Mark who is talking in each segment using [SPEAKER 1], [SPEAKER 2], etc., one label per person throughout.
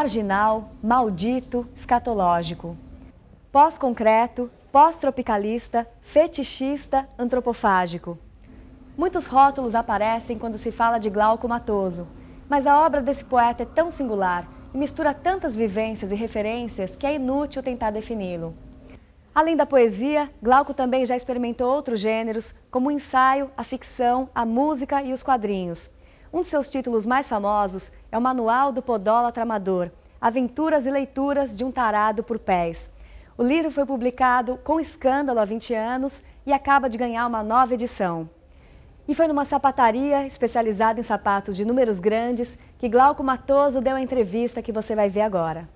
[SPEAKER 1] marginal, maldito, escatológico. Pós-concreto, pós-tropicalista, fetichista, antropofágico. Muitos rótulos aparecem quando se fala de Glauco Matoso, mas a obra desse poeta é tão singular e mistura tantas vivências e referências que é inútil tentar defini-lo. Além da poesia, Glauco também já experimentou outros gêneros, como o ensaio, a ficção, a música e os quadrinhos. Um de seus títulos mais famosos é o Manual do Podólatra Amador, Aventuras e Leituras de um Tarado por Pés. O livro foi publicado com escândalo há 20 anos e acaba de ganhar uma nova edição. E foi numa sapataria especializada em sapatos de números grandes que Glauco Matoso deu a entrevista que você vai ver agora.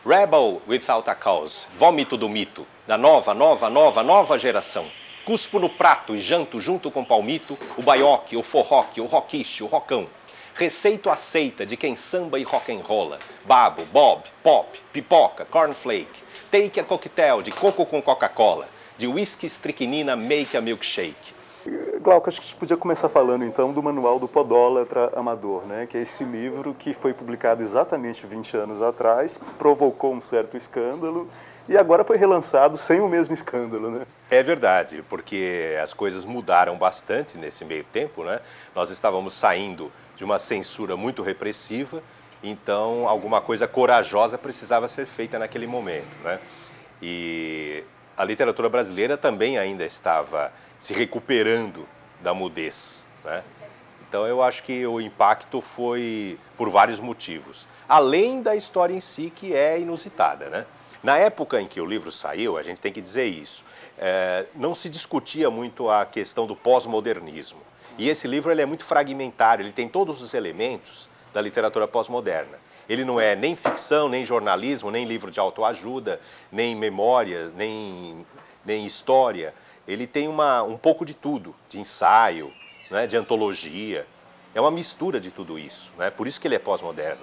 [SPEAKER 2] Rebel without a cause, vômito do mito, da nova geração. Cuspo no prato e janto junto com palmito, o baioque, o forroque, o roquiche, o rocão. Receito aceita de quem samba e rock'n'rolla, babo, bob, pop, pipoca, cornflake, take a coquetel de coco com Coca-Cola, de whisky, estricnina, make a milkshake.
[SPEAKER 3] Glauco, acho que a gente podia começar falando então do Manual do Podólatra Amador, né? Que é esse livro que foi publicado exatamente 20 anos atrás, provocou um certo escândalo e agora foi relançado sem o mesmo escândalo, né?
[SPEAKER 2] É verdade, porque as coisas mudaram bastante nesse meio tempo, né? Nós estávamos saindo de uma censura muito repressiva, então alguma coisa corajosa precisava ser feita naquele momento, né? E a literatura brasileira também ainda estava se recuperando da mudez, né? Então eu acho que o impacto foi por vários motivos, além da história em si, que é inusitada, né? Na época em que o livro saiu, a gente tem que dizer isso, não se discutia muito a questão do pós-modernismo. E esse livro ele é muito fragmentário, ele tem todos os elementos da literatura pós-moderna. Ele não é nem ficção, nem jornalismo, nem livro de autoajuda, nem memória, nem história. Ele tem um pouco de tudo, de ensaio, né, de antologia. É uma mistura de tudo isso, né? Por isso que ele é pós-moderno.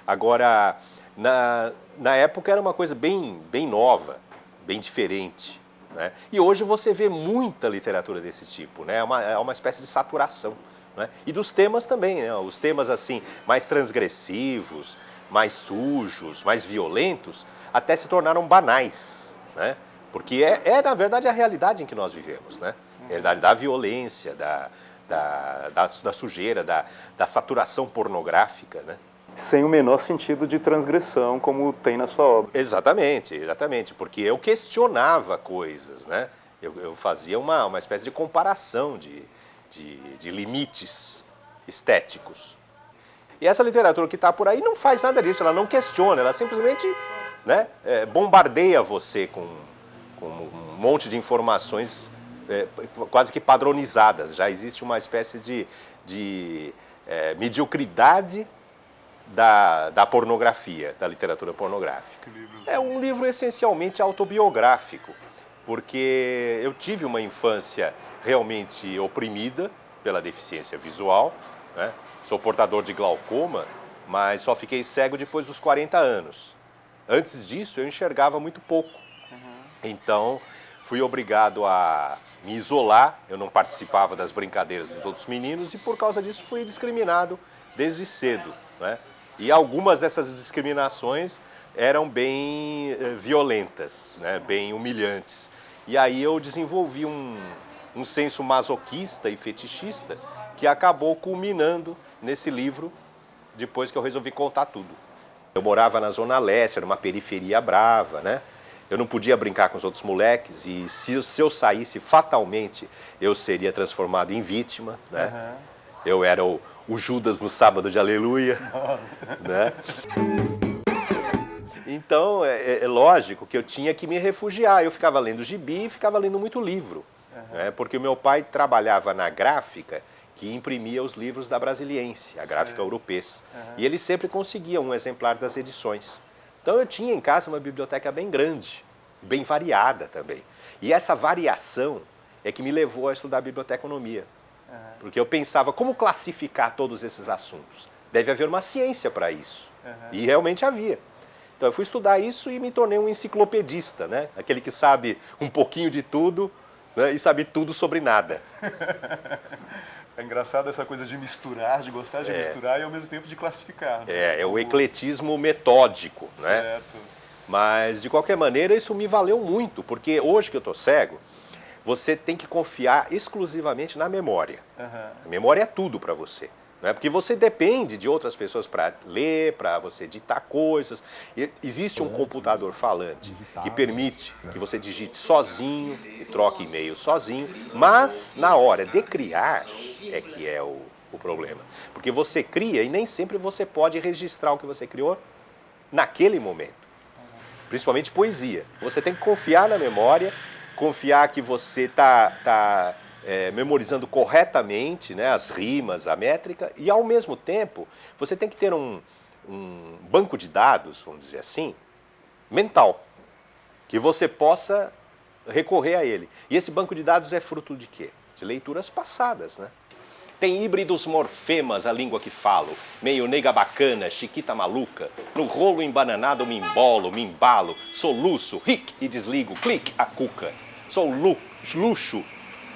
[SPEAKER 2] Agora, na época era uma coisa bem nova, bem diferente, né? E hoje você vê muita literatura desse tipo, né? É uma espécie de saturação, né? E dos temas também, né? Os temas assim mais transgressivos, mais sujos, mais violentos, até se tornaram banais, né? Porque na verdade, a realidade em que nós vivemos, né? A realidade da violência, da sujeira, da saturação pornográfica, né?
[SPEAKER 3] Sem o menor sentido de transgressão, como tem na sua obra.
[SPEAKER 2] Exatamente, porque eu questionava coisas, né? Eu fazia uma espécie de comparação de limites estéticos. E essa literatura que está por aí não faz nada disso, ela não questiona, ela simplesmente, né, bombardeia você com um monte de informações quase que padronizadas. Já existe uma espécie de mediocridade da pornografia, da literatura pornográfica. É um livro essencialmente autobiográfico, porque eu tive uma infância realmente oprimida pela deficiência visual, né? Sou portador de glaucoma, mas só fiquei cego depois dos 40 anos. Antes disso, eu enxergava muito pouco. Então, fui obrigado a me isolar, eu não participava das brincadeiras dos outros meninos e, por causa disso, fui discriminado desde cedo, né? E algumas dessas discriminações eram bem violentas, né? Bem humilhantes. E aí eu desenvolvi um senso masoquista e fetichista que acabou culminando nesse livro depois que eu resolvi contar tudo. Eu morava na Zona Leste, era uma periferia brava, né? Eu não podia brincar com os outros moleques e se eu saísse fatalmente, eu seria transformado em vítima, né? Eu era o Judas no sábado de aleluia, né? Então, é lógico que eu tinha que me refugiar. Eu ficava lendo gibi e ficava lendo muito livro, né? Porque o meu pai trabalhava na gráfica que imprimia os livros da Brasiliense, a gráfica Europês. E ele sempre conseguia um exemplar das edições. Então eu tinha em casa uma biblioteca bem grande, bem variada também. E essa variação é que me levou a estudar biblioteconomia. Porque eu pensava, como classificar todos esses assuntos? Deve haver uma ciência para isso. E realmente havia. Então eu fui estudar isso e me tornei um enciclopedista, né? Aquele que sabe um pouquinho de tudo, né? E sabe tudo sobre nada.
[SPEAKER 3] É engraçado essa coisa de misturar, de gostar de misturar e ao mesmo tempo de classificar. Né?
[SPEAKER 2] É o ecletismo metódico, né?
[SPEAKER 3] Certo.
[SPEAKER 2] Mas, de qualquer maneira, isso me valeu muito, porque hoje que eu estou cego, você tem que confiar exclusivamente na memória. A memória é tudo para você. Não é? Porque você depende de outras pessoas para ler, para você ditar coisas. E existe um computador falante que permite que você digite sozinho e troque e-mail sozinho, mas na hora de criar é que é o problema. Porque você cria e nem sempre você pode registrar o que você criou naquele momento. Principalmente poesia. Você tem que confiar na memória, confiar que você está memorizando corretamente, né, as rimas, a métrica, e ao mesmo tempo você tem que ter um banco de dados, vamos dizer assim, mental, que você possa recorrer a ele. E esse banco de dados é fruto de quê? De leituras passadas, né? Tem híbridos morfemas a língua que falo, meio nega bacana, chiquita maluca, no rolo embananado me embolo, me embalo, soluço, ric e desligo, clique a cuca. Sou luxo,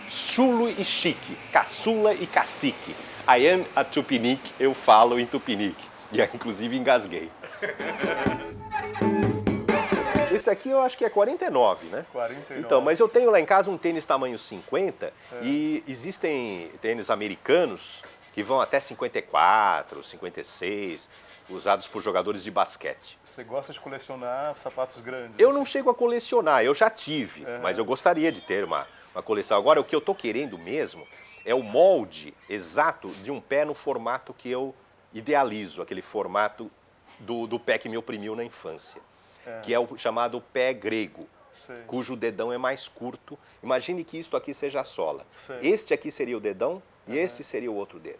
[SPEAKER 2] chulo e chique, caçula e cacique. I am a tupinique, eu falo em tupinique. E inclusive engasguei. Esse aqui eu acho que é 49, né?
[SPEAKER 3] 49.
[SPEAKER 2] Então, mas eu tenho lá em casa um tênis tamanho 50 e existem tênis americanos que vão até 54, 56, usados por jogadores de basquete.
[SPEAKER 3] Você gosta de colecionar sapatos grandes?
[SPEAKER 2] Eu
[SPEAKER 3] assim?
[SPEAKER 2] não chego a colecionar, eu já tive, mas eu gostaria de ter uma coleção. Agora, o que eu estou querendo mesmo é o molde exato de um pé no formato que eu idealizo, aquele formato do pé que me oprimiu na infância, que é o chamado pé grego, cujo dedão é mais curto. Imagine que isto aqui seja a sola. Este aqui seria o dedão e este seria o outro dedo.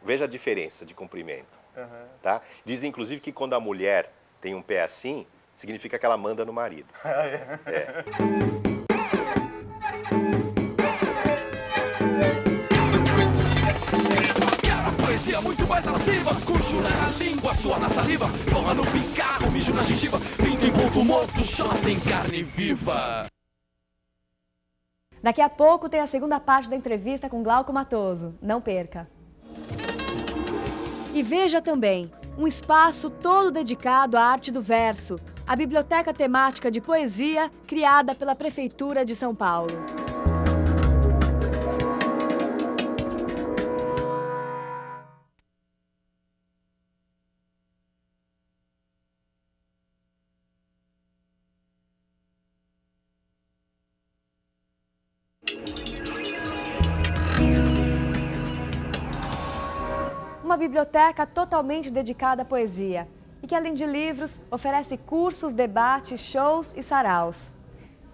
[SPEAKER 2] Veja a diferença de comprimento. Tá? Dizem, inclusive, que quando a mulher tem um pé assim, significa que ela manda no marido.
[SPEAKER 4] Poesia muito mais lasciva, cujo na língua, suor na saliva, porra no picarro, mijo na gengiva, pinto em ponto morto, shot em carne viva.
[SPEAKER 1] Daqui a pouco tem a segunda parte da entrevista com Glauco Matoso. Não perca! E veja também um espaço todo dedicado à arte do verso, a biblioteca temática de poesia criada pela Prefeitura de São Paulo. Uma biblioteca totalmente dedicada à poesia e que, além de livros, oferece cursos, debates, shows e saraus.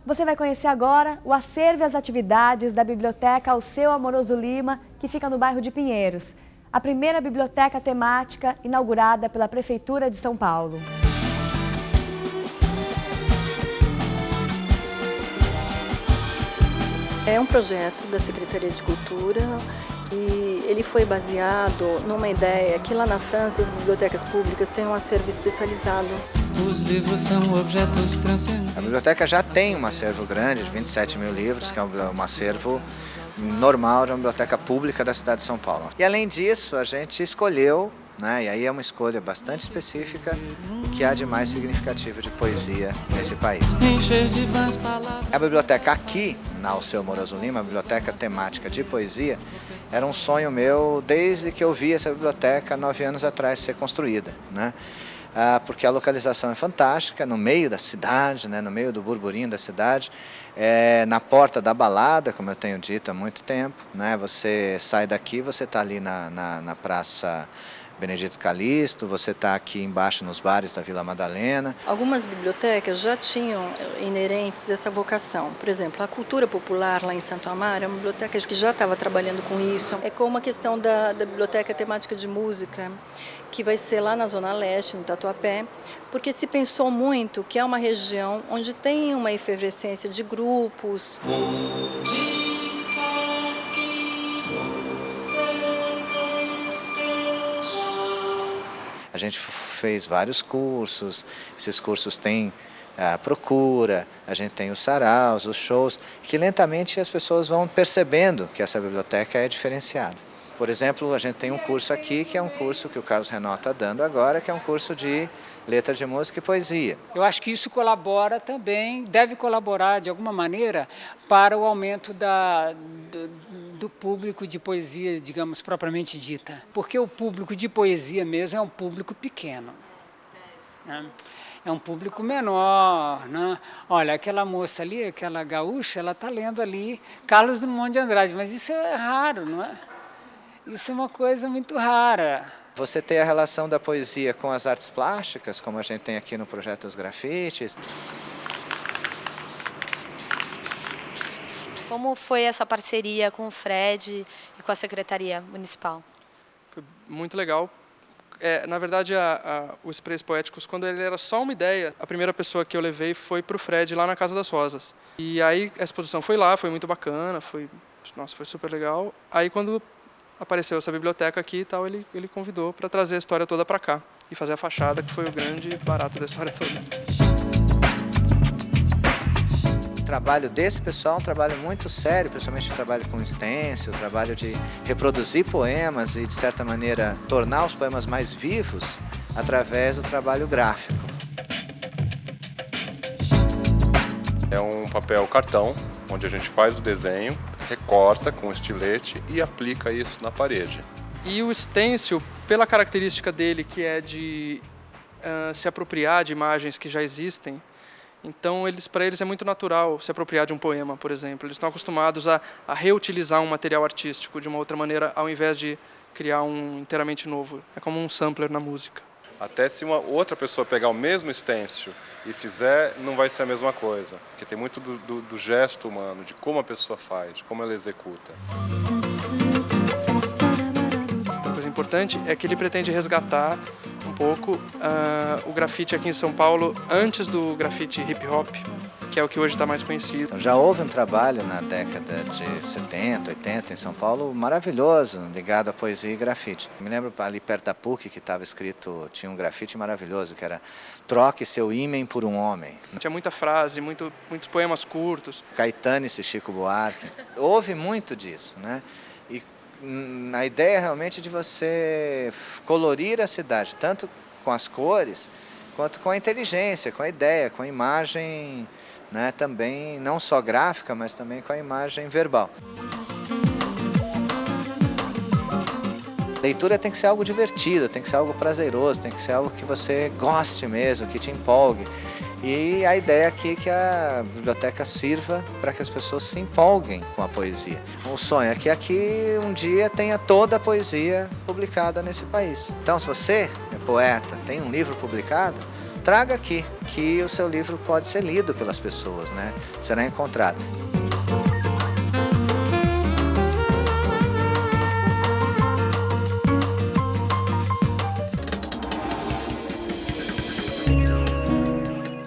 [SPEAKER 1] Você vai conhecer agora o acervo e as atividades da Biblioteca Alceu Amoroso Lima, que fica no bairro de Pinheiros, a primeira biblioteca temática inaugurada pela Prefeitura de São Paulo.
[SPEAKER 5] É um projeto da Secretaria de Cultura e ele foi baseado numa ideia que lá na França as bibliotecas públicas têm um acervo especializado.
[SPEAKER 6] Os livros são objetos transcendentes.
[SPEAKER 7] A biblioteca já tem um acervo grande, de 27 mil livros, que é um acervo normal de uma biblioteca pública da cidade de São Paulo. E além disso, a gente escolheu, né, e aí é uma escolha bastante específica, o que há de mais significativo de poesia nesse país.
[SPEAKER 6] Encher de vãs palavras.
[SPEAKER 7] A biblioteca aqui, na Alceu Amoroso Lima, a biblioteca temática de poesia, era um sonho meu desde que eu vi essa biblioteca 9 anos atrás ser construída, né? Porque a localização é fantástica, no meio da cidade, né, no meio do burburinho da cidade, na porta da balada, como eu tenho dito há muito tempo, né? Você sai daqui, você está ali na Praça Benedito Calixto, você está aqui embaixo nos bares da Vila Madalena.
[SPEAKER 5] Algumas bibliotecas já tinham inerentes essa vocação. Por exemplo, a Cultura Popular lá em Santo Amaro é uma biblioteca que já estava trabalhando com isso. É como a questão da biblioteca temática de música, que vai ser lá na Zona Leste, no Tatuapé, porque se pensou muito que é uma região onde tem uma efervescência de grupos.
[SPEAKER 7] A gente fez vários cursos, esses cursos têm a procura, a gente tem os saraus, os shows, que lentamente as pessoas vão percebendo que essa biblioteca é diferenciada. Por exemplo, a gente tem um curso aqui, que é um curso que o Carlos Renaud está dando agora, que é um curso de letra de música e poesia.
[SPEAKER 8] Eu acho que isso colabora também, deve colaborar de alguma maneira para o aumento do público de poesia, digamos, propriamente dita. Porque o público de poesia mesmo é um público pequeno, né? É um público menor, né? Olha, aquela moça ali, aquela gaúcha, ela está lendo ali Carlos Drummond de Andrade, mas isso é raro, não é? Isso é uma coisa muito rara.
[SPEAKER 7] Você tem a relação da poesia com as artes plásticas, como a gente tem aqui no projeto dos grafites.
[SPEAKER 9] Como foi essa parceria com o Fred e com a Secretaria Municipal?
[SPEAKER 10] Foi muito legal. Na verdade, o Expresso Poéticos, quando ele era só uma ideia, a primeira pessoa que eu levei foi para o Fred, lá na Casa das Rosas. E aí a exposição foi lá, foi muito bacana, foi super legal. Aí quando apareceu essa biblioteca aqui e tal, ele convidou para trazer a história toda para cá e fazer a fachada, que foi o grande barato da história toda.
[SPEAKER 7] O trabalho desse pessoal é um trabalho muito sério, principalmente o trabalho com stencil, o trabalho de reproduzir poemas e, de certa maneira, tornar os poemas mais vivos através do trabalho gráfico.
[SPEAKER 11] É um papel cartão, onde a gente faz o desenho, recorta com estilete e aplica isso na parede.
[SPEAKER 10] E o stencil, pela característica dele, que é de se apropriar de imagens que já existem, então para eles é muito natural se apropriar de um poema, por exemplo. Eles estão acostumados a reutilizar um material artístico de uma outra maneira, ao invés de criar um inteiramente novo. É como um sampler na música.
[SPEAKER 11] Até se uma outra pessoa pegar o mesmo stencil e fizer, não vai ser a mesma coisa. Porque tem muito do gesto humano, de como a pessoa faz, de como ela executa.
[SPEAKER 10] Uma coisa importante é que ele pretende resgatar um pouco o grafite aqui em São Paulo antes do grafite hip-hop, que é o que hoje está mais conhecido.
[SPEAKER 7] Já houve um trabalho na década de 70, 80 em São Paulo, maravilhoso, ligado à poesia e grafite. Me lembro ali perto da PUC que estava escrito, tinha um grafite maravilhoso, que era "Troque seu ímã por um homem".
[SPEAKER 10] Tinha muita frase, muitos poemas curtos.
[SPEAKER 7] Caetano e Chico Buarque. Houve muito disso, né? E a ideia realmente de você colorir a cidade, tanto com as cores, quanto com a inteligência, com a ideia, com a imagem, né, também não só gráfica, mas também com a imagem verbal. Leitura tem que ser algo divertido, tem que ser algo prazeroso, tem que ser algo que você goste mesmo, que te empolgue. E a ideia aqui é que a biblioteca sirva para que as pessoas se empolguem com a poesia. O sonho é que aqui um dia tenha toda a poesia publicada nesse país. Então, se você é poeta, tem um livro publicado, traga aqui, que o seu livro pode ser lido pelas pessoas, né? Será encontrado.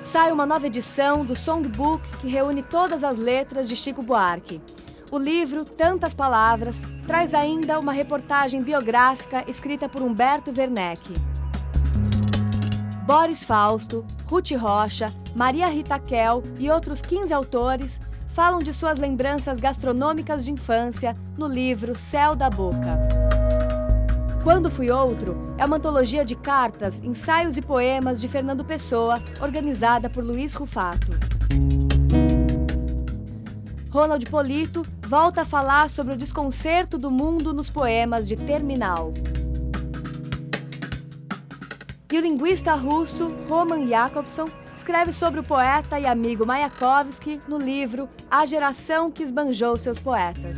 [SPEAKER 1] Sai uma nova edição do Songbook que reúne todas as letras de Chico Buarque. O livro, Tantas Palavras, traz ainda uma reportagem biográfica escrita por Humberto Werneck. Boris Fausto, Ruth Rocha, Maria Rita Kell e outros 15 autores falam de suas lembranças gastronômicas de infância no livro Céu da Boca. Quando Fui Outro é uma antologia de cartas, ensaios e poemas de Fernando Pessoa, organizada por Luiz Rufato. Ronald Polito volta a falar sobre o desconcerto do mundo nos poemas de Terminal. E o linguista russo Roman Jakobson escreve sobre o poeta e amigo Mayakovsky no livro A Geração que Esbanjou Seus Poetas.